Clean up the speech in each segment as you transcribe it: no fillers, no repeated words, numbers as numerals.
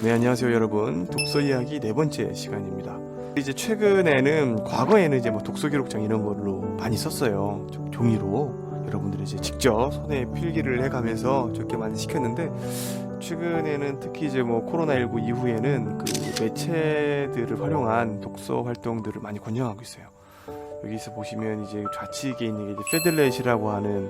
네, 안녕하세요 여러분. 독서 이야기 네 번째 시간입니다. 이제 최근에는 과거에는 이제 뭐 독서 기록장 이런 걸로 많이 썼어요. 종이로 여러분들이 이제 직접 손에 필기를 해가면서 저렇게 많이 시켰는데, 최근에는 특히 이제 뭐 코로나19 이후에는 그 매체들을 활용한 독서 활동들을 많이 권장하고 있어요. 여기서 보시면 이제 좌측에 있는 게 이제 패들렛이라고 하는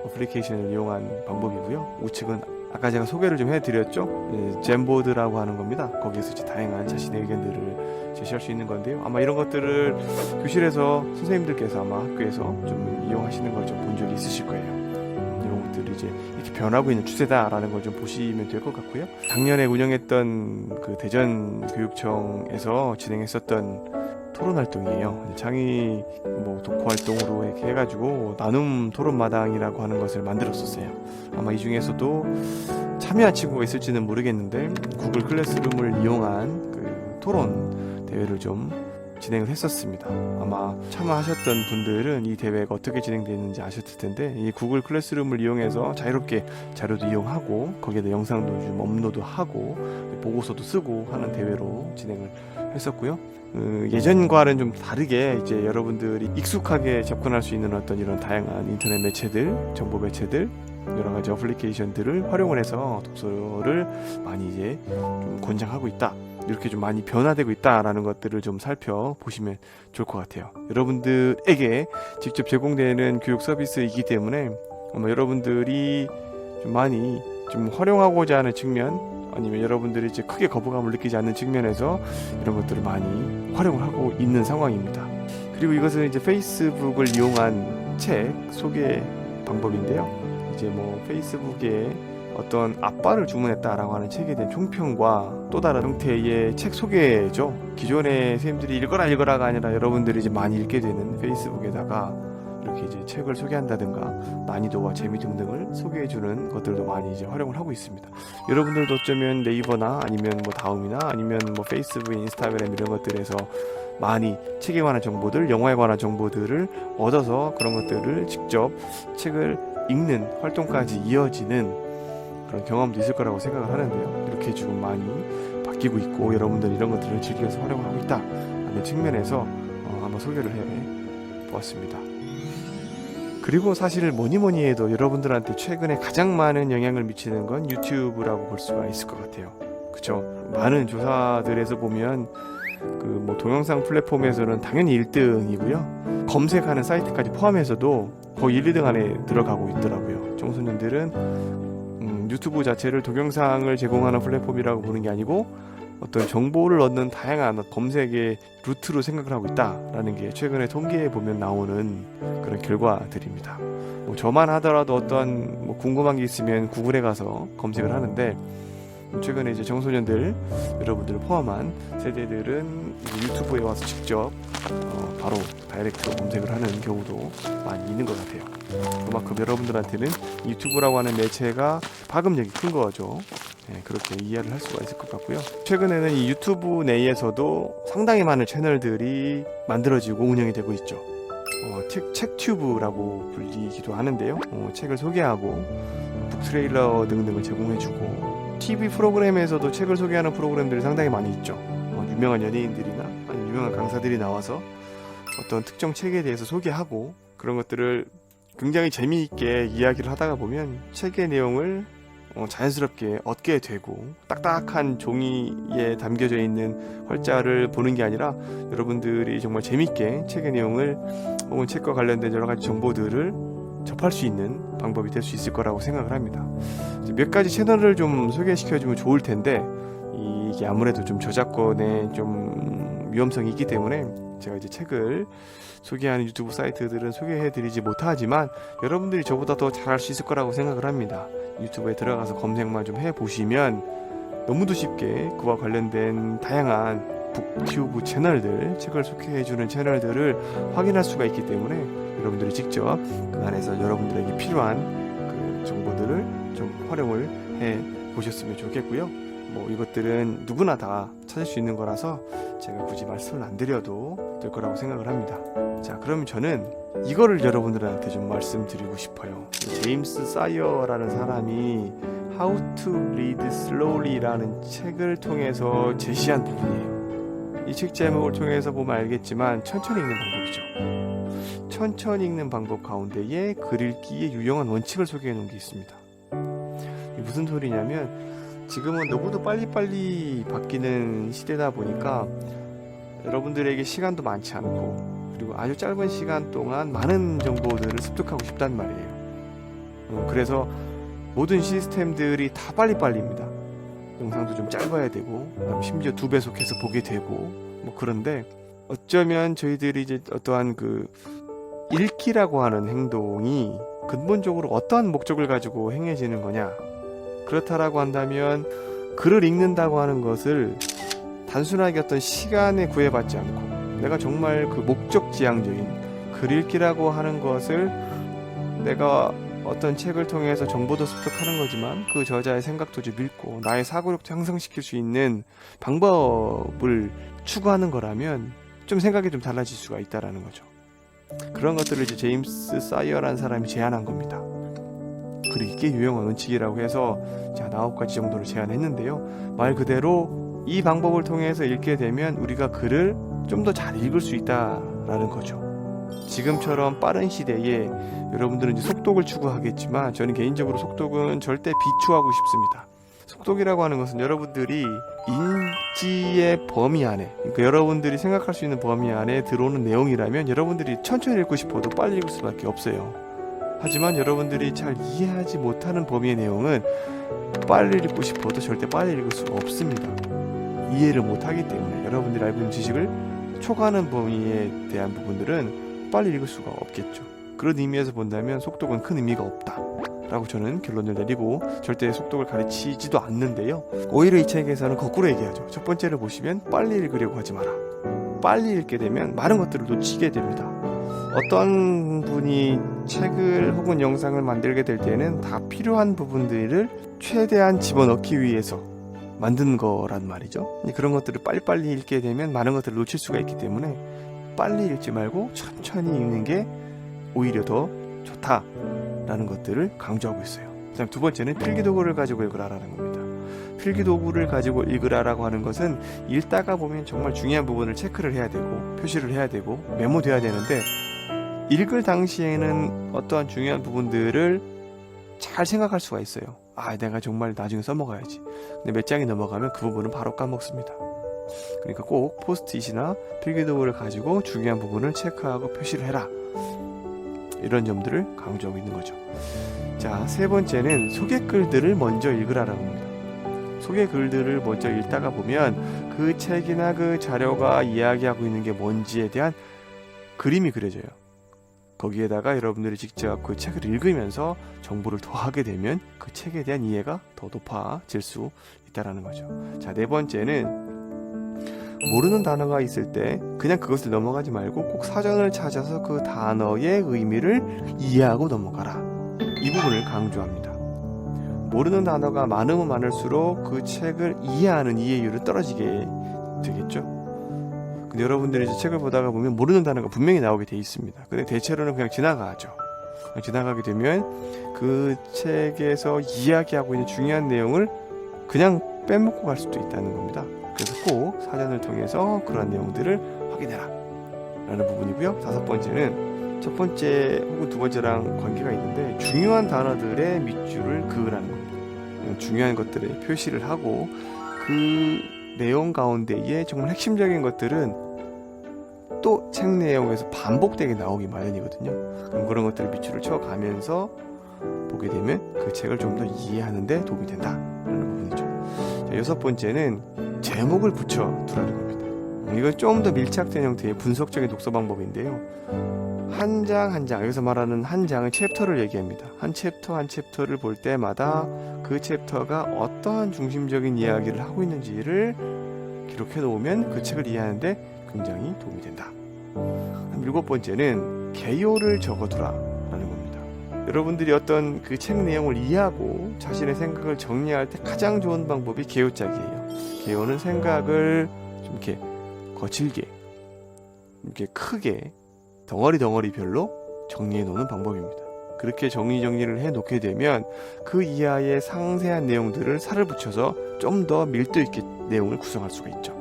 어플리케이션을 이용한 방법이고요. 우측은 아까 제가 소개를 좀 해드렸죠. 잼보드라고 하는 겁니다. 거기에서 이제 다양한 자신의 의견들을 제시할 수 있는 건데요. 아마 이런 것들을 교실에서 선생님들께서 아마 학교에서 좀 이용하시는 걸 좀 본 적이 있으실 거예요. 이런 것들이 이제 이렇게 변하고 있는 추세다라는 걸 좀 보시면 될 것 같고요. 작년에 운영했던 그 대전교육청에서 진행했었던 토론 활동이에요. 창의 독후 활동으로 이렇게 해가지고 나눔 토론마당이라고 하는 것을 만들었었어요. 아마 이 중에서도 참여한 친구가 있을지는 모르겠는데, 구글 클래스룸을 이용한 그 토론 대회를 좀 진행을 했었습니다. 아마 참여하셨던 분들은 이 대회가 어떻게 진행되는지 아셨을 텐데, 이 구글 클래스룸을 이용해서 자유롭게 자료도 이용하고 거기에다 영상도 좀 업로드하고 보고서도 쓰고 하는 대회로 진행을 했었고요. 예전과는 좀 다르게 이제 여러분들이 익숙하게 접근할 수 있는 어떤 이런 다양한 인터넷 매체들, 정보 매체들, 여러 가지 어플리케이션들을 활용을 해서 독서를 많이 이제 좀 권장하고 있다, 이렇게 좀 많이 변화되고 있다라는 것들을 좀 살펴보시면 좋을 것 같아요. 여러분들에게 직접 제공되는 교육 서비스이기 때문에 아마 여러분들이 좀 많이 좀 활용하고자 하는 측면, 아니면 여러분들이 이제 크게 거부감을 느끼지 않는 측면에서 이런 것들을 많이 활용을 하고 있는 상황입니다. 그리고 이것은 이제 페이스북을 이용한 책 소개 방법인데요. 이제 뭐 페이스북에 어떤 아빠를 주문했다라고 하는 책에 대한 총평과 또 다른 형태의 책 소개죠. 기존의 선생님들이 읽어라가 아니라 여러분들이 이제 많이 읽게 되는 페이스북에다가 이렇게 이제 책을 소개한다든가 난이도와 재미 등등을 소개해주는 것들도 많이 이제 활용을 하고 있습니다. 여러분들도 어쩌면 네이버나 아니면 뭐 다음이나 아니면 뭐 페이스북, 인스타그램 이런 것들에서 많이 책에 관한 정보들, 영화에 관한 정보들을 얻어서 그런 것들을 직접 책을 읽는 활동까지 이어지는 그런 경험도 있을 거라고 생각을 하는데요. 이렇게 지금 많이 바뀌고 있고 여러분들이 이런 것들을 즐겨서 활용을 하고 있다는 측면에서 한번 소개를 해 보았습니다. 그리고 사실 뭐니 해도 여러분들한테 최근에 가장 많은 영향을 미치는 건 유튜브라고 볼 수가 있을 것 같아요. 그쵸? 많은 조사들에서 보면 그 뭐 동영상 플랫폼에서는 당연히 1등이고요. 검색하는 사이트까지 포함해서도 거의 1, 2등 안에 들어가고 있더라고요. 청소년들은 유튜브 자체를 동영상을 제공하는 플랫폼이라고 보는 게 아니고 어떤 정보를 얻는 다양한 검색의 루트로 생각을 하고 있다라는 게 최근에 통계에 보면 나오는 그런 결과들입니다. 뭐 저만 하더라도 어떠한 뭐 궁금한 게 있으면 구글에 가서 검색을 하는데, 최근에 이제 청소년들 여러분들을 포함한 세대들은 이제 유튜브에 와서 직접 바로 다이렉트로 검색을 하는 경우도 많이 있는 것 같아요. 그만큼 여러분들한테는 유튜브라고 하는 매체가 파급력이 큰 거죠. 네, 그렇게 이해를 할 수가 있을 것 같고요. 최근에는 이 유튜브 내에서도 상당히 많은 채널들이 만들어지고 운영이 되고 있죠. 책튜브라고 불리기도 하는데요. 책을 소개하고 북트레일러 등등을 제공해주고, TV 프로그램에서도 책을 소개하는 프로그램들이 상당히 많이 있죠. 유명한 연예인들이나 아니면 유명한 강사들이 나와서 어떤 특정 책에 대해서 소개하고, 그런 것들을 굉장히 재미있게 이야기를 하다가 보면 책의 내용을 자연스럽게 얻게 되고, 딱딱한 종이에 담겨져 있는 활자를 보는 게 아니라 여러분들이 정말 재미있게 책의 내용을 혹은 책과 관련된 여러 가지 정보들을 접할 수 있는 방법이 될 수 있을 거라고 생각을 합니다. 몇 가지 채널을 좀 소개시켜주면 좋을 텐데, 이게 아무래도 좀 저작권의 좀 위험성이 있기 때문에 제가 이제 책을 소개하는 유튜브 사이트들은 소개해드리지 못하지만 여러분들이 저보다 더 잘할 수 있을 거라고 생각을 합니다. 유튜브에 들어가서 검색만 좀 해보시면 너무도 쉽게 그와 관련된 다양한 북튜브 채널들, 책을 소개해주는 채널들을 확인할 수가 있기 때문에 여러분들이 직접 그 안에서 여러분들에게 필요한 그 정보들을 좀 활용을 해 보셨으면 좋겠고요. 뭐 이것들은 누구나 다 찾을 수 있는 거라서 제가 굳이 말씀을 안 드려도 될 거라고 생각을 합니다. 자, 그럼 저는 이거를 여러분들한테 좀 말씀드리고 싶어요. 제임스 사이어라는 사람이 How to Read Slowly라는 책을 통해서 제시한 부분이에요. 이 책 제목을 통해서 보면 알겠지만 천천히 읽는 방법이죠. 천천히 읽는 방법 가운데에 글 읽기의 유용한 원칙을 소개해 놓은 게 있습니다. 무슨 소리냐면 지금은 너무도 빨리빨리 바뀌는 시대다 보니까 여러분들에게 시간도 많지 않고 그리고 아주 짧은 시간 동안 많은 정보들을 습득하고 싶단 말이에요. 그래서 모든 시스템들이 다 빨리빨리입니다. 영상도 좀 짧아야 되고 심지어 2배속해서 보게 되고 뭐 그런데 어쩌면 저희들이 이제 어떠한 그 읽기라고 하는 행동이 근본적으로 어떠한 목적을 가지고 행해지는 거냐, 그렇다라고 한다면 글을 읽는다고 하는 것을 단순하게 어떤 시간에 구애받지 않고 내가 정말 그 목적지향적인 글 읽기라고 하는 것을 내가 어떤 책을 통해서 정보도 습득하는 거지만 그 저자의 생각도 좀 읽고 나의 사고력도 향상시킬 수 있는 방법을 추구하는 거라면 좀 생각이 좀 달라질 수가 있다라는 거죠. 그런 것들을 이제 제임스 사이어라는 사람이 제안한 겁니다. 글 읽기의 유용한 원칙이라고 해서 제가 9가지 정도를 제안했는데요. 말 그대로 이 방법을 통해서 읽게 되면 우리가 글을 좀 더 잘 읽을 수 있다라는 거죠. 지금처럼 빠른 시대에 여러분들은 이제 속독을 추구하겠지만 저는 개인적으로 속독은 절대 비추하고 싶습니다. 속독이라고 하는 것은 여러분들이 인지의 범위 안에, 그러니까 여러분들이 생각할 수 있는 범위 안에 들어오는 내용이라면 여러분들이 천천히 읽고 싶어도 빨리 읽을 수밖에 없어요. 하지만 여러분들이 잘 이해하지 못하는 범위의 내용은 빨리 읽고 싶어도 절대 빨리 읽을 수가 없습니다. 이해를 못하기 때문에 여러분들이 알고 있는 지식을 초과하는 범위에 대한 부분들은 빨리 읽을 수가 없겠죠. 그런 의미에서 본다면 속독은 큰 의미가 없다 라고 저는 결론을 내리고 절대 속독을 가르치지도 않는데요. 오히려 이 책에서는 거꾸로 얘기하죠. 첫 번째를 보시면 빨리 읽으려고 하지 마라. 빨리 읽게 되면 많은 것들을 놓치게 됩니다. 어떤 분이 책을 혹은 영상을 만들게 될 때는 다 필요한 부분들을 최대한 집어넣기 위해서 만든 거란 말이죠. 그런 것들을 빨리빨리 읽게 되면 많은 것들을 놓칠 수가 있기 때문에 빨리 읽지 말고 천천히 읽는 게 오히려 더 좋다라는 것들을 강조하고 있어요. 그다음 두 번째는 필기도구를 가지고 읽으라라는 겁니다. 필기도구를 가지고 읽으라라고 하는 것은 읽다가 보면 정말 중요한 부분을 체크를 해야 되고 표시를 해야 되고 메모돼야 되는데 읽을 당시에는 어떠한 중요한 부분들을 잘 생각할 수가 있어요. 내가 정말 나중에 써먹어야지. 근데 몇 장이 넘어가면 그 부분은 바로 까먹습니다. 그러니까 꼭 포스트잇이나 필기도구를 가지고 중요한 부분을 체크하고 표시를 해라. 이런 점들을 강조하고 있는 거죠. 자, 세 번째는 소개글들을 먼저 읽으라라고 합니다. 소개글들을 먼저 읽다가 보면 그 책이나 그 자료가 이야기하고 있는 게 뭔지에 대한 그림이 그려져요. 거기에다가 여러분들이 직접 그 책을 읽으면서 정보를 더하게 되면 그 책에 대한 이해가 더 높아질 수 있다는 거죠. 자, 네 번째는 모르는 단어가 있을 때 그냥 그것을 넘어가지 말고 꼭 사전을 찾아서 그 단어의 의미를 이해하고 넘어가라. 이 부분을 강조합니다. 모르는 단어가 많으면 많을수록 그 책을 이해하는 이해율은 떨어지게 되겠죠. 근데 여러분들이 이제 책을 보다가 보면 모르는 단어가 분명히 나오게 돼 있습니다. 근데 대체로는 그냥 지나가죠. 지나가게 되면 그 책에서 이야기하고 있는 중요한 내용을 그냥 빼먹고 갈 수도 있다는 겁니다. 그래서 꼭 사전을 통해서 그런 내용들을 확인해라 라는 부분이고요. 다섯 번째는 첫 번째 혹은 두 번째랑 관계가 있는데 중요한 단어들의 밑줄을 그으라는 겁니다. 중요한 것들에 표시를 하고 그 내용 가운데에 정말 핵심적인 것들은 또 책 내용에서 반복되게 나오기 마련이거든요. 그럼 그런 것들을 밑줄을 쳐가면서 보게 되면 그 책을 좀 더 이해하는 데 도움이 된다라는 부분이죠. 자, 여섯 번째는 제목을 붙여 두라는 겁니다. 이건 좀 더 밀착된 형태의 분석적인 독서 방법인데요. 한 장 한 장, 여기서 말하는 한 장은 챕터를 얘기합니다. 한 챕터 한 챕터를 볼 때마다 그 챕터가 어떠한 중심적인 이야기를 하고 있는지를 기록해 놓으면 그 책을 이해하는데 굉장히 도움이 된다. 일곱 번째는 개요를 적어두라라는 겁니다. 여러분들이 어떤 그 책 내용을 이해하고 자신의 생각을 정리할 때 가장 좋은 방법이 개요짝이에요. 개요는 생각을 좀 이렇게 거칠게, 이렇게 크게 덩어리별로 정리해 놓는 방법입니다. 그렇게 정리를 해 놓게 되면 그 이하의 상세한 내용들을 살을 붙여서 좀 더 밀도 있게 내용을 구성할 수가 있죠.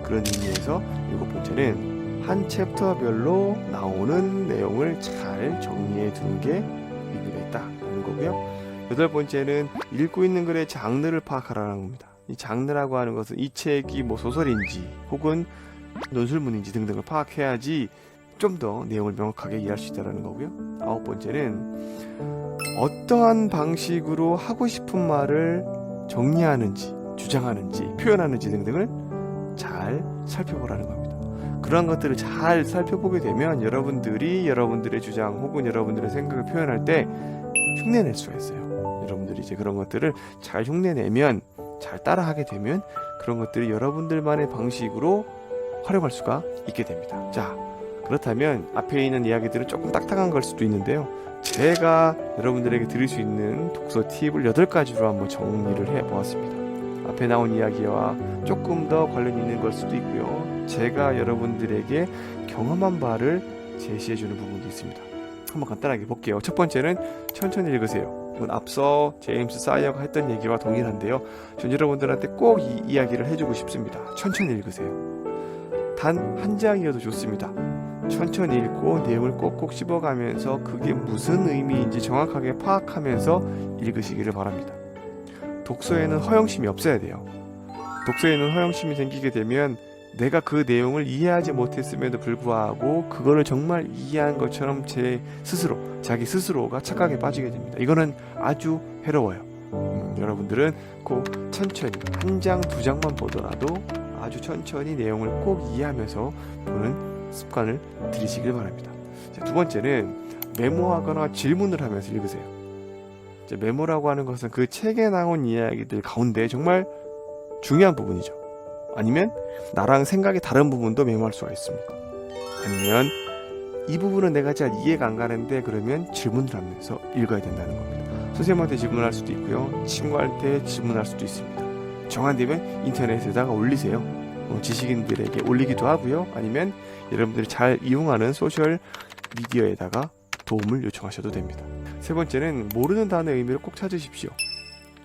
그런 의미에서 7번째는 한 챕터별로 나오는 내용을 잘 정리해 두는 게 의미가 있다는 거고요. 8번째는 읽고 있는 글의 장르를 파악하라는 겁니다. 이 장르라고 하는 것은 이 책이 뭐 소설인지 혹은 논술문인지 등등을 파악해야지 좀 더 내용을 명확하게 이해할 수 있다는 거고요. 9번째는 어떠한 방식으로 하고 싶은 말을 정리하는지, 주장하는지, 표현하는지 등등을 잘 살펴보라는 겁니다. 그러한 것들을 잘 살펴보게 되면 여러분들이 여러분들의 주장 혹은 여러분들의 생각을 표현할 때 흉내낼 수가 있어요. 여러분들이 이제 그런 것들을 잘 흉내내면, 잘 따라하게 되면 그런 것들이 여러분들만의 방식으로 활용할 수가 있게 됩니다. 자, 그렇다면 앞에 있는 이야기들은 조금 딱딱한 걸 수도 있는데요. 제가 여러분들에게 드릴 수 있는 독서 팁을 8가지로 한번 정리를 해보았습니다. 앞에 나온 이야기와 조금 더 관련이 있는 걸 수도 있고요. 제가 여러분들에게 경험한 바를 제시해주는 부분도 있습니다. 한번 간단하게 볼게요. 첫 번째는 천천히 읽으세요. 이건 앞서 제임스 사이어가 했던 얘기와 동일한데요. 전 여러분들한테 꼭 이 이야기를 해주고 싶습니다. 천천히 읽으세요. 단 한 장이어도 좋습니다. 천천히 읽고 내용을 꼭꼭 씹어가면서 그게 무슨 의미인지 정확하게 파악하면서 읽으시기를 바랍니다. 독서에는 허영심이 없어야 돼요. 독서에는 허영심이 생기게 되면 내가 그 내용을 이해하지 못했음에도 불구하고 그거를 정말 이해한 것처럼 자기 스스로가 착각에 빠지게 됩니다. 이거는 아주 해로워요. 여러분들은 꼭 천천히 한 장, 두 장만 보더라도 아주 천천히 내용을 꼭 이해하면서 보는 습관을 들이시길 바랍니다. 자, 두 번째는 메모하거나 질문을 하면서 읽으세요. 자, 메모라고 하는 것은 그 책에 나온 이야기들 가운데 정말 중요한 부분이죠. 아니면 나랑 생각이 다른 부분도 메모할 수가 있습니다. 아니면 이 부분은 내가 잘 이해가 안 가는데 그러면 질문을 하면서 읽어야 된다는 겁니다. 선생님한테 질문할 수도 있고요. 친구한테 질문할 수도 있습니다. 정안되면 인터넷에다가 올리세요. 지식인들에게 올리기도 하고요. 아니면 여러분들이 잘 이용하는 소셜 미디어에다가 도움을 요청하셔도 됩니다. 세 번째는 모르는 단어의 의미를 꼭 찾으십시오.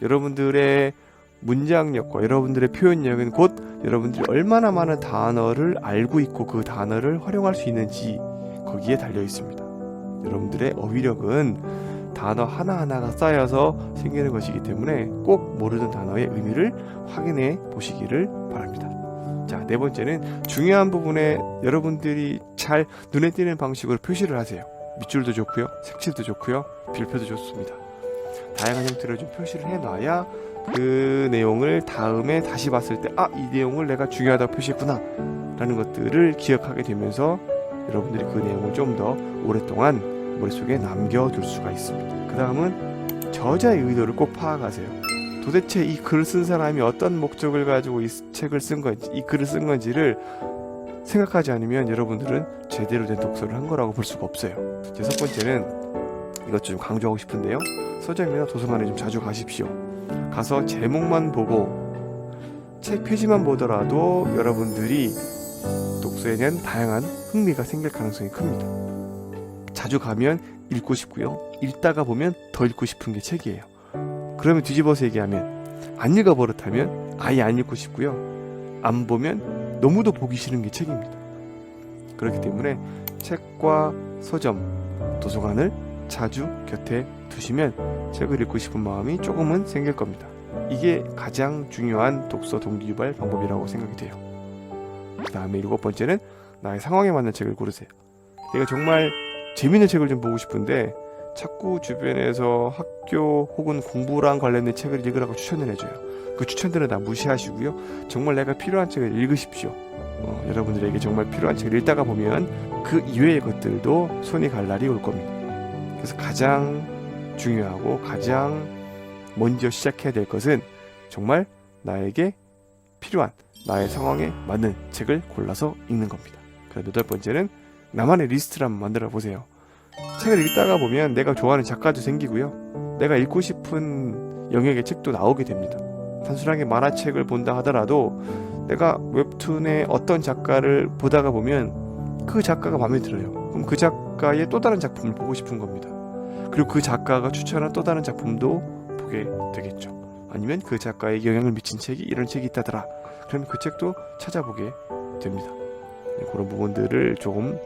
여러분들의 문장력과 여러분들의 표현력은 곧 여러분들이 얼마나 많은 단어를 알고 있고 그 단어를 활용할 수 있는지 거기에 달려 있습니다. 여러분들의 어휘력은 단어 하나하나가 쌓여서 생기는 것이기 때문에 꼭 모르는 단어의 의미를 확인해 보시기를 바랍니다. 자, 네 번째는 중요한 부분에 여러분들이 잘 눈에 띄는 방식으로 표시를 하세요. 밑줄도 좋고요, 색칠도 좋고요, 빌표도 좋습니다. 다양한 형태로 좀 표시를 해놔야 그 내용을 다음에 다시 봤을 때 이 내용을 내가 중요하다고 표시했구나 라는 것들을 기억하게 되면서 여러분들이 그 내용을 좀 더 오랫동안 머릿속에 남겨둘 수가 있습니다. 그 다음은 저자의 의도를 꼭 파악하세요. 도대체 이 글을 쓴 사람이 어떤 목적을 가지고 이 책을 쓴 건지, 이 글을 쓴 건지를 생각하지 않으면 여러분들은 제대로 된 독서를 한 거라고 볼 수가 없어요. 첫 번째는 이것 좀 강조하고 싶은데요. 서점이나 도서관에 좀 자주 가십시오. 가서 제목만 보고 책 표지만 보더라도 여러분들이 독서에 대한 다양한 흥미가 생길 가능성이 큽니다. 자주 가면 읽고 싶고요. 읽다가 보면 더 읽고 싶은 게 책이에요. 그러면 뒤집어서 얘기하면 안 읽어버릇하면 아예 안 읽고 싶고요. 안 보면 너무도 보기 싫은 게 책입니다. 그렇기 때문에 책과 서점, 도서관을 자주 곁에 두시면 책을 읽고 싶은 마음이 조금은 생길 겁니다. 이게 가장 중요한 독서 동기유발 방법이라고 생각이 돼요. 그 다음에 7번째는 나의 상황에 맞는 책을 고르세요. 내가 정말 재밌는 책을 좀 보고 싶은데 자꾸 주변에서 학교 혹은 공부랑 관련된 책을 읽으라고 추천을 해줘요. 그 추천들은 다 무시하시고요. 정말 내가 필요한 책을 읽으십시오. 여러분들에게 정말 필요한 책을 읽다가 보면 그 이외의 것들도 손이 갈 날이 올 겁니다. 그래서 가장 중요하고 가장 먼저 시작해야 될 것은 정말 나에게 필요한 나의 상황에 맞는 책을 골라서 읽는 겁니다. 그리고 8번째는 나만의 리스트를 한번 만들어 보세요. 책을 읽다가 보면 내가 좋아하는 작가도 생기고요. 내가 읽고 싶은 영역의 책도 나오게 됩니다. 단순하게 만화책을 본다 하더라도 내가 웹툰의 어떤 작가를 보다가 보면 그 작가가 마음에 들어요. 그럼 그 작가의 또 다른 작품을 보고 싶은 겁니다. 그리고 그 작가가 추천한 또 다른 작품도 보게 되겠죠. 아니면 그 작가에게 영향을 미친 책이 이런 책이 있다더라. 그러면 그 책도 찾아보게 됩니다. 네, 그런 부분들을 조금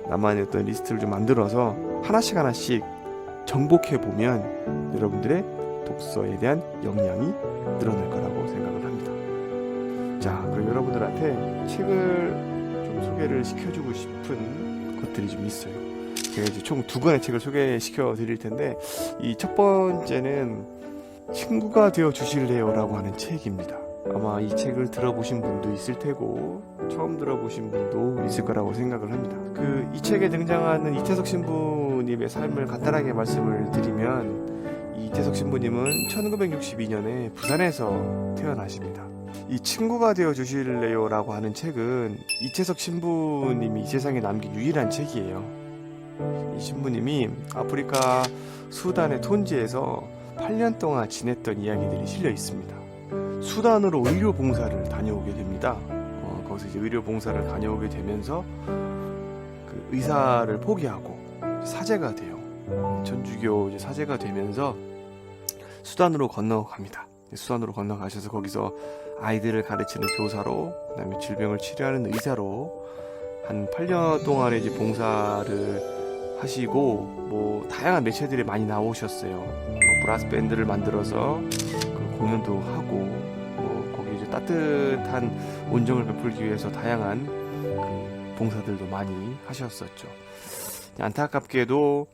나만의 어떤 리스트를 좀 만들어서 하나씩 정복해 보면 여러분들의 독서에 대한 역량이 늘어날 거라고 생각을 합니다. 자, 그럼 여러분들한테 책을 좀 소개를 시켜주고 싶은 것들이 좀 있어요. 제가 이제 총 2권의 책을 소개시켜 드릴 텐데, 이 첫 번째는 친구가 되어 주실래요? 라고 하는 책입니다. 아마 이 책을 들어보신 분도 있을 테고 처음 들어보신 분도 있을 거라고 생각을 합니다. 이 책에 등장하는 이태석 신부님의 삶을 간단하게 말씀을 드리면, 이 이태석 신부님은 1962년에 부산에서 태어나십니다. 이 친구가 되어 주실래요? 라고 하는 책은 이태석 신부님이 이 세상에 남긴 유일한 책이에요. 이 신부님이 아프리카 수단의 톤지에서 8년 동안 지냈던 이야기들이 실려 있습니다. 수단으로 의료 봉사를 다녀오게 됩니다. 거기서 이제 의료 봉사를 다녀오게 되면서 그 의사를 포기하고 사제가 돼요. 천주교 이제 사제가 되면서 수단으로 건너갑니다. 수단으로 건너가셔서 거기서 아이들을 가르치는 교사로, 그다음에 질병을 치료하는 의사로 한 8년 동안의 이제 봉사를 하시고, 뭐 다양한 매체들이 많이 나오셨어요. 브라스 밴드를 만들어서 그 공연도 하고, 거기 이제 따뜻한 온정을 베풀기 위해서 다양한 그 봉사들도 많이 하셨었죠. 안타깝게도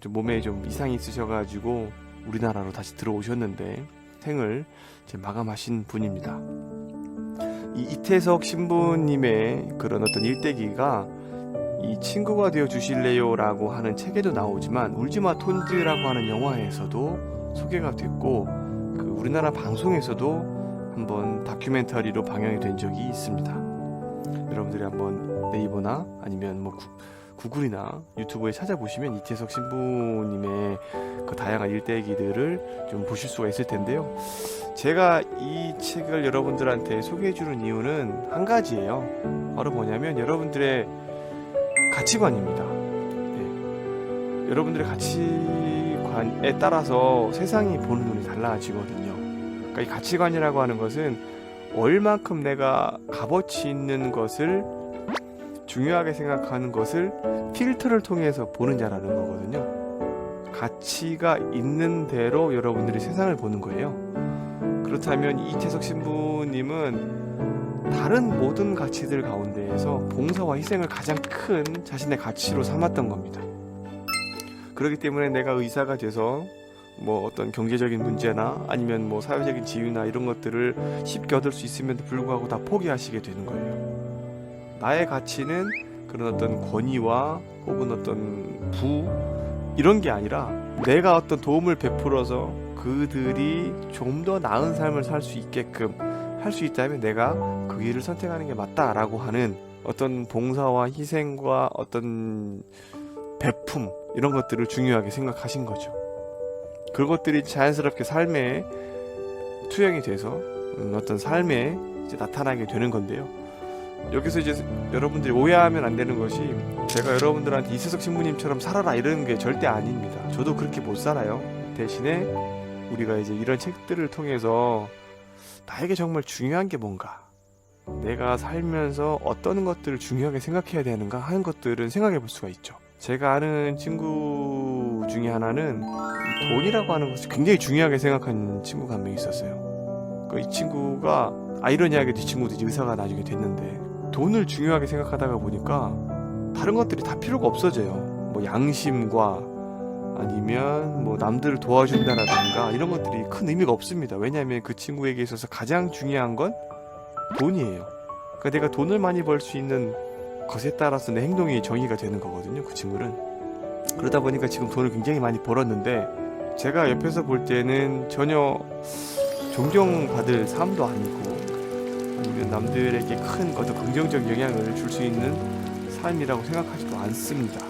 좀 몸에 좀 이상이 있으셔가지고 우리나라로 다시 들어오셨는데 생을 이제 마감하신 분입니다. 이 이태석 신부님의 그런 어떤 일대기가 이 친구가 되어 주실래요? 라고 하는 책에도 나오지만 울지마 톤즈라고 하는 영화에서도 소개가 됐고, 그 우리나라 방송에서도 한번 다큐멘터리로 방영이 된 적이 있습니다. 여러분들이 한번 네이버나 아니면 뭐 구글이나 유튜브에 찾아보시면 이태석 신부님의 그 다양한 일대기들을 좀 보실 수가 있을 텐데요. 제가 이 책을 여러분들한테 소개해주는 이유는 한 가지예요. 바로 뭐냐면 여러분들의 가치관입니다. 네. 여러분들의 가치관에 따라서 세상이 보는 눈이 달라지거든요. 그러니까 이 가치관이라고 하는 것은 얼만큼 내가 값어치 있는 것을, 중요하게 생각하는 것을 필터를 통해서 보느냐라는 거거든요. 가치가 있는 대로 여러분들이 세상을 보는 거예요. 그렇다면 이태석 신부님은 다른 모든 가치들 가운데에서 봉사와 희생을 가장 큰 자신의 가치로 삼았던 겁니다. 그렇기 때문에 내가 의사가 돼서 뭐 어떤 경제적인 문제나 아니면 뭐 사회적인 지위나 이런 것들을 쉽게 얻을 수 있음에도 불구하고 다 포기하시게 되는 거예요. 나의 가치는 그런 어떤 권위와 혹은 어떤 부 이런 게 아니라 내가 어떤 도움을 베풀어서 그들이 좀 더 나은 삶을 살 수 있게끔 할 수 있다면 내가 그 길을 선택하는 게 맞다라고 하는 어떤 봉사와 희생과 어떤 베품 이런 것들을 중요하게 생각하신 거죠. 그것들이 자연스럽게 삶에 투영이 돼서 어떤 삶에 이제 나타나게 되는 건데요. 여기서 이제 여러분들이 오해하면 안 되는 것이, 제가 여러분들한테 이태석 신부님처럼 살아라 이런 게 절대 아닙니다. 저도 그렇게 못 살아요. 대신에 우리가 이제 이런 책들을 통해서 나에게 정말 중요한 게 뭔가, 내가 살면서 어떤 것들을 중요하게 생각해야 되는가 하는 것들은 생각해 볼 수가 있죠. 제가 아는 친구 중에 하나는 이 돈이라고 하는 것을 굉장히 중요하게 생각하는 친구가 한 명 있었어요. 이 친구가 아이러니하게도 이 친구도 이제 의사가 나중에 됐는데, 돈을 중요하게 생각하다가 보니까 다른 것들이 다 필요가 없어져요. 뭐 양심과 아니면 뭐 남들을 도와준다라든가 이런 것들이 큰 의미가 없습니다. 왜냐하면 그 친구에게 있어서 가장 중요한 건 돈이에요. 그러니까 내가 돈을 많이 벌 수 있는 것에 따라서 내 행동이 정의가 되는 거거든요, 그 친구는. 그러다 보니까 지금 돈을 굉장히 많이 벌었는데, 제가 옆에서 볼 때는 전혀 존경받을 삶도 아니고 아니면 남들에게 큰 어떤 긍정적 영향을 줄 수 있는 삶이라고 생각하지도 않습니다.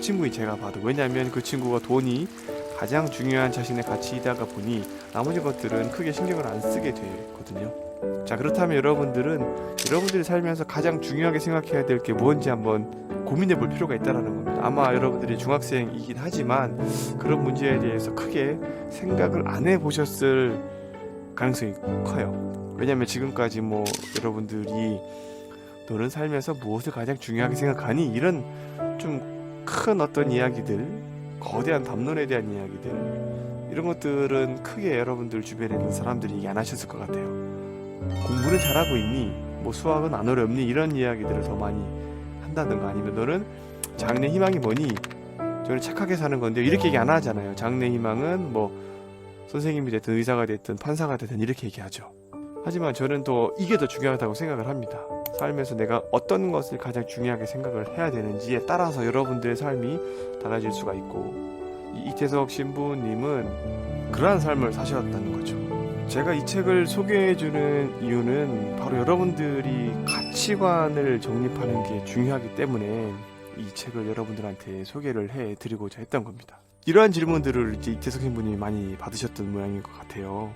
친구인 제가 봐도. 왜냐하면 그 친구가 돈이 가장 중요한 자신의 가치이다가 보니 나머지 것들은 크게 신경을 안 쓰게 되거든요. 자, 그렇다면 여러분들이 살면서 가장 중요하게 생각해야 될 게 뭔지 한번 고민해 볼 필요가 있다는 겁니다. 아마 여러분들이 중학생이긴 하지만 그런 문제에 대해서 크게 생각을 안 해보셨을 가능성이 커요. 왜냐하면 지금까지 뭐 여러분들이 너는 살면서 무엇을 가장 중요하게 생각하니? 이런 좀 큰 어떤 이야기들, 거대한 담론에 대한 이야기들, 이런 것들은 크게 여러분들 주변에 있는 사람들이 얘기 안 하셨을 것 같아요. 공부는 잘하고 있니? 뭐 수학은 안 어렵니? 이런 이야기들을 더 많이 한다든가, 아니면 너는 장래 희망이 뭐니? 저는 착하게 사는 건데, 이렇게 얘기 안 하잖아요. 장래 희망은 뭐 선생님이 됐든 의사가 됐든 판사가 됐든 이렇게 얘기하죠. 하지만 저는 또 이게 더 중요하다고 생각을 합니다. 삶에서 내가 어떤 것을 가장 중요하게 생각을 해야 되는지에 따라서 여러분들의 삶이 달라질 수가 있고, 이태석 신부님은 그러한 삶을 사셨다는 거죠. 제가 이 책을 소개해주는 이유는 바로 여러분들이 가치관을 정립하는 게 중요하기 때문에 이 책을 여러분들한테 소개를 해드리고자 했던 겁니다. 이러한 질문들을 이제 이태석 신부님이 많이 받으셨던 모양인 것 같아요.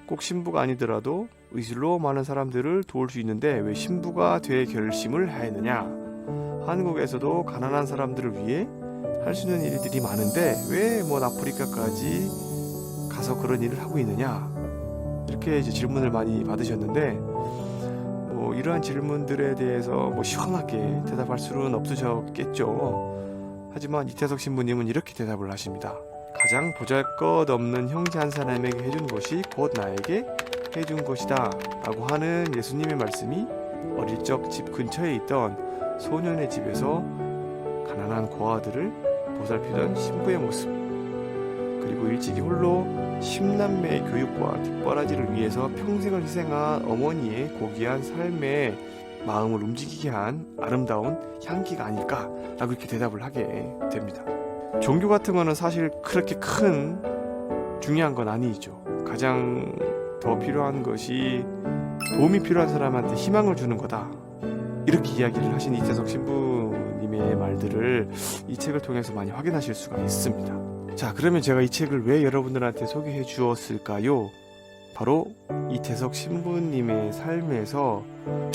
꼭 신부가 아니더라도 의술로 많은 사람들을 도울 수 있는데 왜 신부가 될 결심을 하였느냐? 한국에서도 가난한 사람들을 위해 할 수 있는 일들이 많은데 왜 뭐 아프리카까지 가서 그런 일을 하고 있느냐? 이렇게 이제 질문을 많이 받으셨는데, 뭐 이러한 질문들에 대해서 뭐 시원하게 대답할 수는 없으셨겠죠. 하지만 이태석 신부님은 이렇게 대답을 하십니다. 가장 보잘것없는 형제 한 사람에게 해준 것이 곧 나에게 해준 것이다 라고 하는 예수님의 말씀이 어릴 적 집 근처에 있던 소년의 집에서 가난한 고아들을 보살피던 신부의 모습, 그리고 일찍이 홀로 10남매의 교육과 뒷바라지를 위해서 평생을 희생한 어머니의 고귀한 삶에 마음을 움직이게 한 아름다운 향기가 아닐까라고 이렇게 대답을 하게 됩니다. 종교 같은 거는 사실 그렇게 큰 중요한 건 아니죠. 가장 더 필요한 것이 도움이 필요한 사람한테 희망을 주는 거다, 이렇게 이야기를 하신 이태석 신부님의 말들을 이 책을 통해서 많이 확인하실 수가 있습니다. 자, 그러면 제가 이 책을 왜 여러분들한테 소개해 주었을까요? 바로 이태석 신부님의 삶에서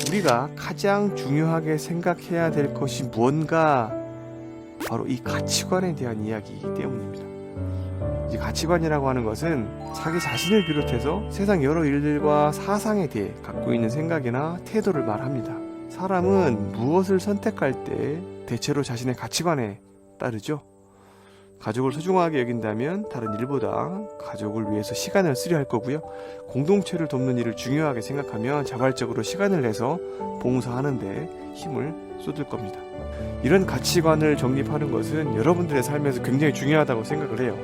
우리가 가장 중요하게 생각해야 될 것이 무언가, 바로 이 가치관에 대한 이야기이기 때문입니다. 이 가치관이라고 하는 것은 자기 자신을 비롯해서 세상 여러 일들과 사상에 대해 갖고 있는 생각이나 태도를 말합니다. 사람은 무엇을 선택할 때 대체로 자신의 가치관에 따르죠. 가족을 소중하게 여긴다면 다른 일보다 가족을 위해서 시간을 쓰려 할 거고요. 공동체를 돕는 일을 중요하게 생각하면 자발적으로 시간을 내서 봉사하는데 힘을 쏟을 겁니다. 이런 가치관을 정립하는 것은 여러분들의 삶에서 굉장히 중요하다고 생각을 해요.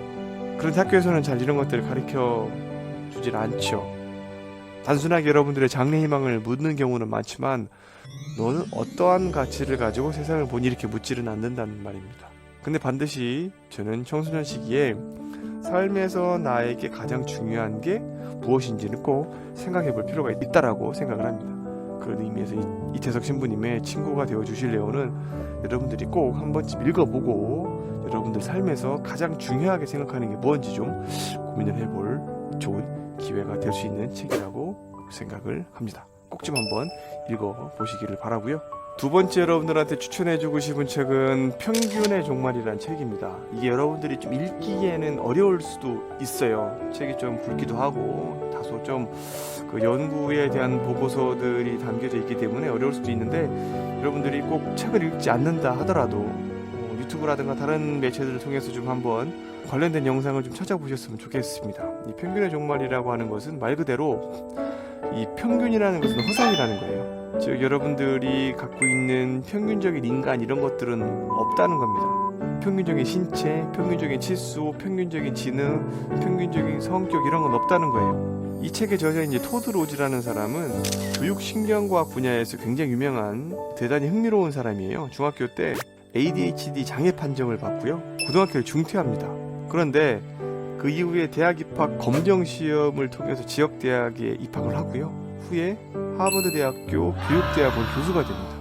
그런데 학교에서는 잘 이런 것들을 가르쳐 주질 않죠. 단순하게 여러분들의 장래 희망을 묻는 경우는 많지만 너는 어떠한 가치를 가지고 세상을 보니, 이렇게 묻지는 않는다는 말입니다. 근데 반드시 저는 청소년 시기에 삶에서 나에게 가장 중요한 게 무엇인지는 꼭 생각해 볼 필요가 있다라고 생각을 합니다. 그런 의미에서 이태석 신부님의 친구가 되어 주실래요는 여러분들이 꼭 한 번쯤 읽어보고 여러분들 삶에서 가장 중요하게 생각하는 게 뭔지 좀 고민을 해볼 좋은 기회가 될 수 있는 책이라고 생각을 합니다. 꼭 좀 한번 읽어보시기를 바라고요. 두 번째 여러분들한테 추천해주고 싶은 책은 평균의 종말이라는 책입니다. 이게 여러분들이 좀 읽기에는 어려울 수도 있어요. 책이 좀 굵기도 하고 다소 좀 그 연구에 대한 보고서들이 담겨져 있기 때문에 어려울 수도 있는데, 여러분들이 꼭 책을 읽지 않는다 하더라도 유튜브라든가 다른 매체들을 통해서 좀 한번 관련된 영상을 좀 찾아보셨으면 좋겠습니다. 이 평균의 종말이라고 하는 것은 말 그대로 이 평균이라는 것은 허상이라는 거예요. 즉 여러분들이 갖고 있는 평균적인 인간, 이런 것들은 없다는 겁니다. 평균적인 신체, 평균적인 치수, 평균적인 지능, 평균적인 성격, 이런 건 없다는 거예요. 이 책의 저자 이제 토드 로즈라는 사람은 교육신경과학 분야에서 굉장히 유명한 대단히 흥미로운 사람이에요. 중학교 때 ADHD 장애 판정을 받고요. 고등학교를 중퇴합니다. 그런데 그 이후에 대학 입학 검정 시험을 통해서 지역 대학에 입학을 하고요. 후에 하버드 대학교 교육대학원 교수가 됩니다.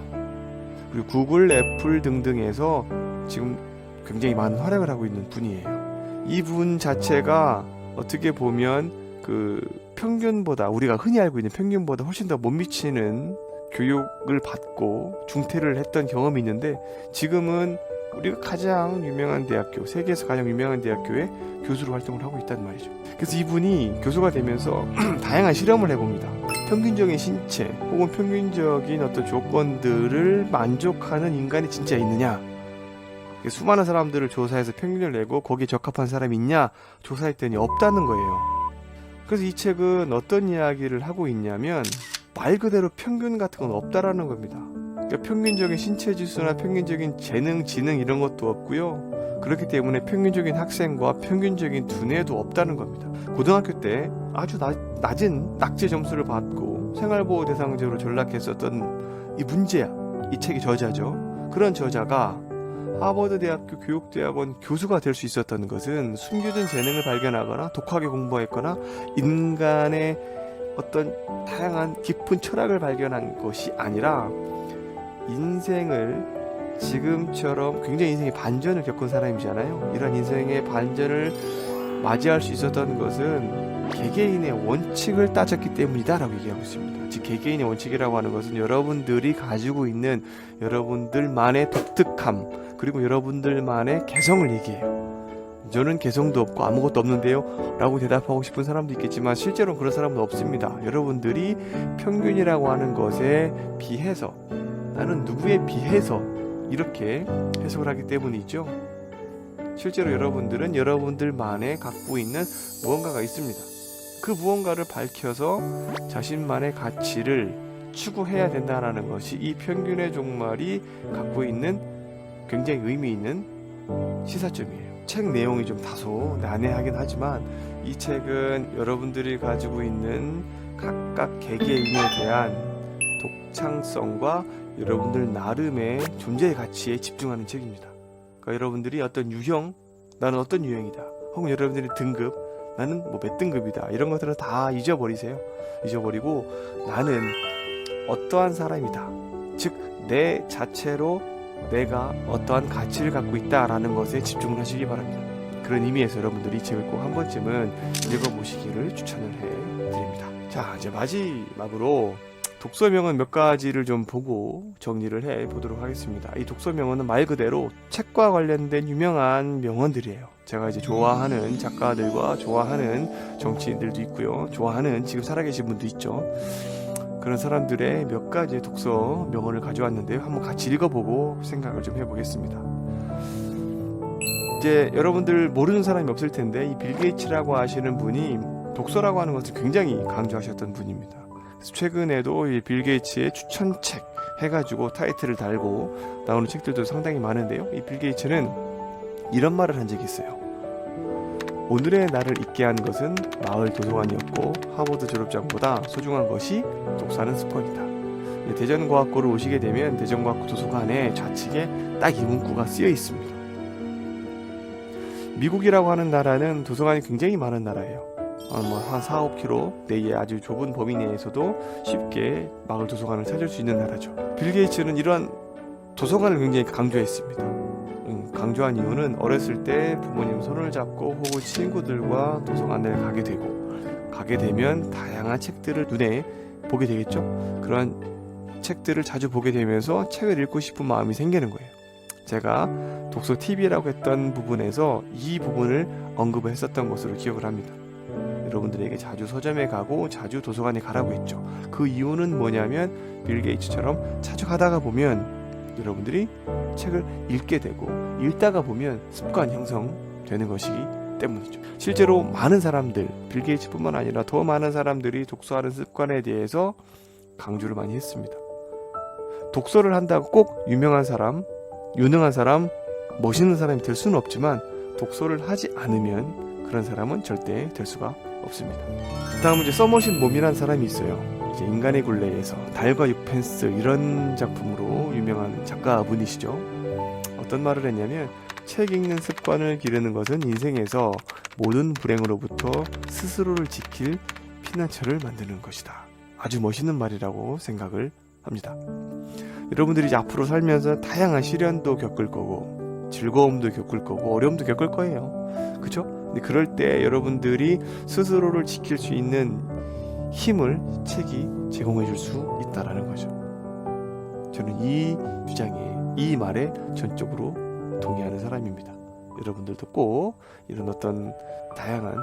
그리고 구글, 애플 등등에서 지금 굉장히 많은 활약을 하고 있는 분이에요. 이 분 자체가 어떻게 보면 그 평균보다, 우리가 흔히 알고 있는 평균보다 훨씬 더 못 미치는 교육을 받고 중퇴를 했던 경험이 있는데, 지금은 우리가 가장 유명한 대학교, 세계에서 가장 유명한 대학교에 교수로 활동을 하고 있단 말이죠. 그래서 이분이 교수가 되면서 다양한 실험을 해봅니다. 평균적인 신체 혹은 평균적인 어떤 조건들을 만족하는 인간이 진짜 있느냐, 수많은 사람들을 조사해서 평균을 내고 거기에 적합한 사람이 있냐 조사했더니 없다는 거예요. 그래서 이 책은 어떤 이야기를 하고 있냐면, 말 그대로 평균 같은 건 없다라는 겁니다. 그러니까 평균적인 신체 지수나 평균적인 재능, 지능 이런 것도 없고요. 그렇기 때문에 평균적인 학생과 평균적인 두뇌도 없다는 겁니다. 고등학교 때 아주 낮은 낙제 점수를 받고 생활보호 대상자로 전락했었던 이 문제야, 이 책의 저자죠. 그런 저자가 하버드 대학교 교육대학원 교수가 될 수 있었던 것은 숨겨진 재능을 발견하거나 독하게 공부했거나 인간의 어떤 다양한 깊은 철학을 발견한 것이 아니라, 인생을 지금처럼 굉장히 인생의 반전을 겪은 사람이잖아요. 이런 인생의 반전을 맞이할 수 있었던 것은 개개인의 원칙을 따졌기 때문이다 라고 얘기하고 있습니다. 즉 개개인의 원칙이라고 하는 것은 여러분들이 가지고 있는 여러분들만의 독특함, 그리고 여러분들만의 개성을 얘기해요. 저는 개성도 없고 아무것도 없는데요 라고 대답하고 싶은 사람도 있겠지만, 실제로 그런 사람은 없습니다. 여러분들이 평균이라고 하는 것에 비해서, 나는 누구에 비해서 이렇게 해석을 하기 때문이죠. 실제로 여러분들은 여러분들만의 갖고 있는 무언가가 있습니다. 그 무언가를 밝혀서 자신만의 가치를 추구해야 된다는 것이 이 평균의 종말이 갖고 있는 굉장히 의미 있는 시사점이에요. 책 내용이 좀 다소 난해하긴 하지만, 이 책은 여러분들이 가지고 있는 각각 개개인에 대한 독창성과 여러분들 나름의 존재의 가치에 집중하는 책입니다. 그러니까 여러분들이 어떤 유형, 나는 어떤 유형이다, 혹은 여러분들의 등급, 나는 뭐 몇 등급이다, 이런 것들은 다 잊어버리세요. 잊어버리고 나는 어떠한 사람이다, 즉 내 자체로 내가 어떠한 가치를 갖고 있다라는 것에 집중을 하시기 바랍니다. 그런 의미에서 여러분들이 이 책을 꼭 한 번쯤은 읽어보시기를 추천을 해드립니다. 자, 이제 마지막으로 독서명언 몇 가지를 좀 보고 정리를 해 보도록 하겠습니다. 이 독서명언은 말 그대로 책과 관련된 유명한 명언들이에요. 제가 이제 좋아하는 작가들과 좋아하는 정치인들도 있고요, 좋아하는 지금 살아계신 분도 있죠. 그런 사람들의 몇 가지의 독서 명언을 가져왔는데요, 한번 같이 읽어보고 생각을 좀 해보겠습니다. 이제 여러분들 모르는 사람이 없을 텐데, 이 빌 게이츠라고 하시는 분이 독서라고 하는 것을 굉장히 강조하셨던 분입니다. 그래서 최근에도 이 빌 게이츠의 추천책 해가지고 타이틀을 달고 나오는 책들도 상당히 많은데요, 이 빌 게이츠는 이런 말을 한 적이 있어요. 오늘의 나를 있게 한 것은 마을 도서관이었고, 하버드 졸업장보다 소중한 것이 독서하는 습관이다. 대전과학고를 오시게 되면 대전과학고 도서관에 좌측에 딱 이 문구가 쓰여 있습니다. 미국이라고 하는 나라는 도서관이 굉장히 많은 나라예요. 한 4-5km 내의 아주 좁은 범위 내에서도 쉽게 마을 도서관을 찾을 수 있는 나라죠. 빌 게이츠는 이러한 도서관을 굉장히 강조했습니다. 강조한 이유는 어렸을 때 부모님 손을 잡고 혹은 친구들과 도서관에 가게 되면 다양한 책들을 눈에 보게 되겠죠. 그런 책들을 자주 보게 되면서 책을 읽고 싶은 마음이 생기는 거예요. 제가 독서 TV라고 했던 부분에서 이 부분을 언급을 했었던 것으로 기억을 합니다. 여러분들에게 자주 서점에 가고 자주 도서관에 가라고 했죠. 그 이유는 뭐냐면, 빌 게이츠처럼 자주 가다가 보면 여러분들이 책을 읽게 되고, 읽다가 보면 습관 형성되는 것이기 때문이죠. 실제로 많은 사람들, 빌 게이츠뿐만 아니라 더 많은 사람들이 독서하는 습관에 대해서 강조를 많이 했습니다. 독서를 한다고 꼭 유명한 사람, 유능한 사람, 멋있는 사람이 될 수는 없지만, 독서를 하지 않으면 그런 사람은 절대 될 수가 없습니다. 다음은 이제 써머신 몸이라는 사람이 있어요. 이제 인간의 굴레에서 달과 6펜스 이런 작품으로 유명한 작가분이시죠. 어떤 말을 했냐면, 책 읽는 습관을 기르는 것은 인생에서 모든 불행으로부터 스스로를 지킬 피난처를 만드는 것이다. 아주 멋있는 말이라고 생각을 합니다. 여러분들이 이제 앞으로 살면서 다양한 시련도 겪을 거고, 즐거움도 겪을 거고, 어려움도 겪을 거예요. 그쵸? 근데 그럴 때 여러분들이 스스로를 지킬 수 있는 힘을 책이 제공해 줄 수 있다라는 거죠. 저는 이 주장에, 이 말에 전적으로 동의하는 사람입니다. 여러분들도 꼭 이런 어떤 다양한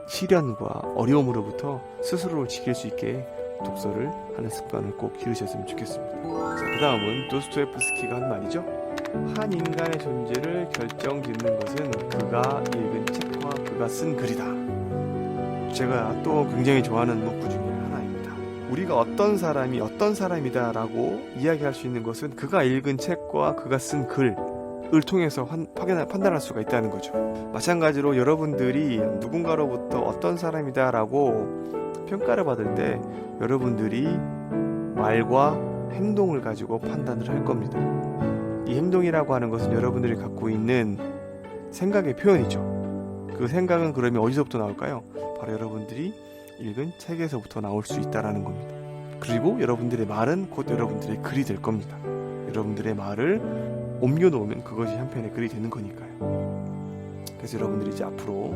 시련과 어려움으로부터 스스로를 지킬 수 있게 독서를 하는 습관을 꼭 기르셨으면 좋겠습니다. 자, 그 다음은 도스토옙스키가 한 말이죠. 한 인간의 존재를 결정짓는 것은 그가 읽은 책과 그가 쓴 글이다. 제가 또 굉장히 좋아하는 문구 중에 하나입니다. 우리가 어떤 사람이 어떤 사람이다 라고 이야기할 수 있는 것은 그가 읽은 책과 그가 쓴 글을 통해서 판단할 수가 있다는 거죠. 마찬가지로 여러분들이 누군가로부터 어떤 사람이다 라고 평가를 받을 때 여러분들이 말과 행동을 가지고 판단을 할 겁니다. 이 행동이라고 하는 것은 여러분들이 갖고 있는 생각의 표현이죠. 그 생각은 그러면 어디서부터 나올까요? 바로 여러분들이 읽은 책에서부터 나올 수 있다는 겁니다. 그리고 여러분들의 말은 곧 여러분들의 글이 될 겁니다. 여러분들의 말을 옮겨놓으면 그것이 한 편의 글이 되는 거니까요. 그래서 여러분들이 이제 앞으로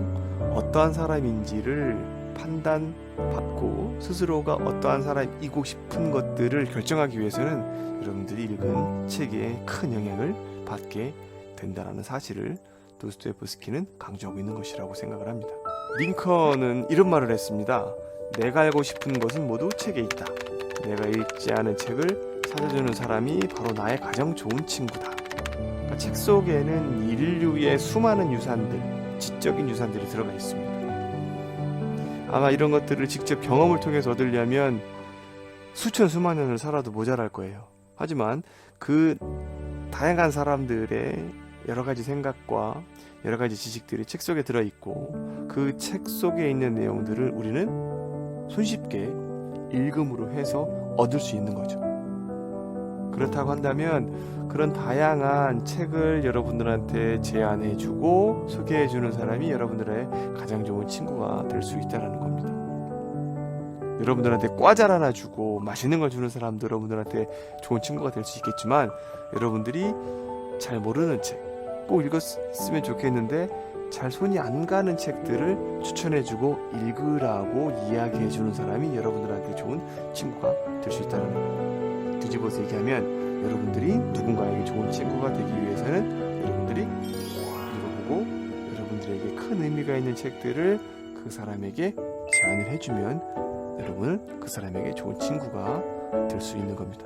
어떠한 사람인지를 판단받고 스스로가 어떠한 사람이고 싶은 것들을 결정하기 위해서는 여러분들이 읽은 책에 큰 영향을 받게 된다는 사실을 도스토옙스키는 강조하고 있는 것이라고 생각을 합니다. 링컨은 이런 말을 했습니다. 내가 알고 싶은 것은 모두 책에 있다. 내가 읽지 않은 책을 찾아주는 사람이 바로 나의 가장 좋은 친구다. 그러니까 책 속에는 인류의 수많은 유산들, 지적인 유산들이 들어가 있습니다. 아마 이런 것들을 직접 경험을 통해서 얻으려면 수천 수만 년을 살아도 모자랄 거예요. 하지만 그 다양한 사람들의 여러 가지 생각과 여러 가지 지식들이 책 속에 들어있고 그 책 속에 있는 내용들을 우리는 손쉽게 읽음으로 해서 얻을 수 있는 거죠. 그렇다고 한다면 그런 다양한 책을 여러분들한테 제안해주고 소개해주는 사람이 여러분들의 가장 좋은 친구가 될 수 있다는 겁니다. 여러분들한테 과자를 하나 주고 맛있는 걸 주는 사람도 여러분들한테 좋은 친구가 될 수 있겠지만 여러분들이 잘 모르는 책, 꼭 읽었으면 좋겠는데 잘 손이 안 가는 책들을 추천해주고 읽으라고 이야기해주는 사람이 여러분들한테 좋은 친구가 될 수 있다는 겁니다. 뒤집어서 얘기하면 여러분들이 누군가에게 좋은 친구가 되기 위해서는 여러분들이 읽어보고 여러분들에게 큰 의미가 있는 책들을 그 사람에게 제안을 해주면 여러분은 그 사람에게 좋은 친구가 될 수 있는 겁니다.